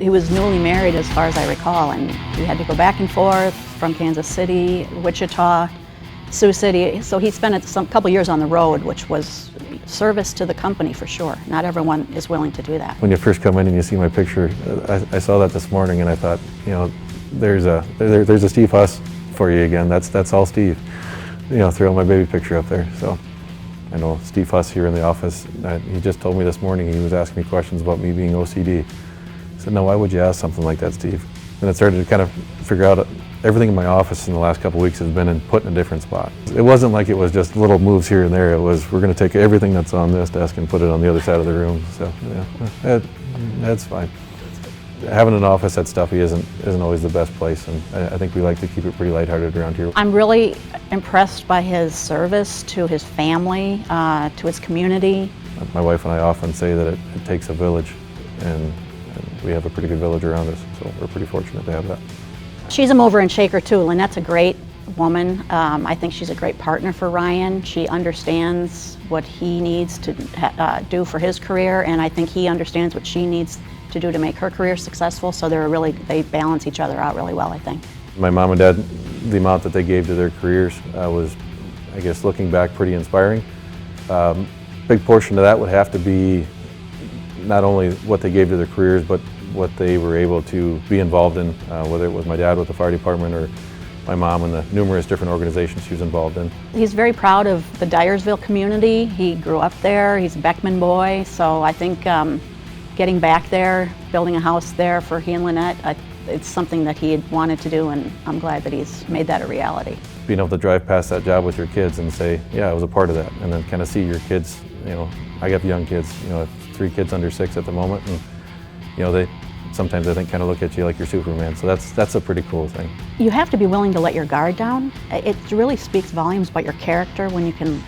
He was newly married as far as I recall, and he had to go back and forth from Kansas City, Wichita, Sioux City. So he spent a couple years on the road, which was service to the company for sure. Not everyone is willing to do that. When you first come in and you see my picture, I saw that this morning and I thought, you know, there's a Steve Huss for you again. That's all Steve. You know, throw my baby picture up there. So I know Steve Huss here in the office. He just told me this morning, he was asking me questions about me being OCD. I said, no, why would you ask something like that, Steve? And I started to kind of figure out everything in my office in the last couple of weeks has been put in a different spot. It wasn't like it was just little moves here and there. It was, we're going to take everything that's on this desk and put it on the other side of the room. So yeah, that's fine. Having an office at Stuffy isn't always the best place, and I think we like to keep it pretty lighthearted around here. I'm really impressed by his service to his family, to his community. My wife and I often say that it takes a village, and we have a pretty good village around us, so we're pretty fortunate to have that. She's a mover and shaker too. Lynette's a great woman. I think she's a great partner for Ryan. She understands what he needs to do for his career, and I think he understands what she needs to do to make her career successful, so they balance each other out really well, I think. My mom and dad, the amount that they gave to their careers was, I guess, looking back, pretty inspiring. Big portion of that would have to be not only what they gave to their careers, but what they were able to be involved in, whether it was my dad with the fire department or my mom and the numerous different organizations she was involved in. He's very proud of the Dyersville community. He grew up there, he's a Beckman boy, so I think getting back there, building a house there for he and Lynette, it's something that he had wanted to do, and I'm glad that he's made that a reality. Being able to drive past that job with your kids and say, yeah, I was a part of that, and then kind of see your kids, you know, I got young kids, you know, 3 kids under 6 at the moment, and you know, sometimes I think kind of look at you like you're Superman, so that's a pretty cool thing. You have to be willing to let your guard down. It really speaks volumes about your character when you can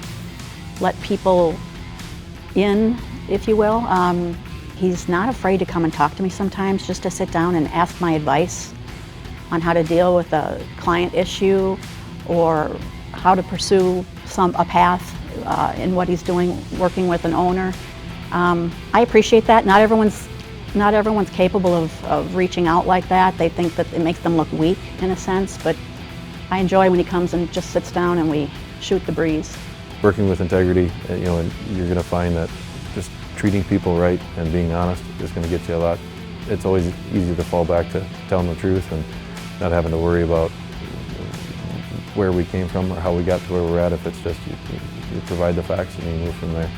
let people in, if you will. He's not afraid to come and talk to me sometimes, just to sit down and ask my advice on how to deal with a client issue or how to pursue a path in what he's doing, working with an owner. I appreciate that. Not everyone's capable of reaching out like that. They think that it makes them look weak in a sense, but I enjoy when he comes and just sits down and we shoot the breeze. Working with integrity, you know, and you're going to find that just treating people right and being honest is going to get you a lot. It's always easy to fall back to telling the truth and not having to worry about where we came from or how we got to where we're at. If it's just you provide the facts and you move from there.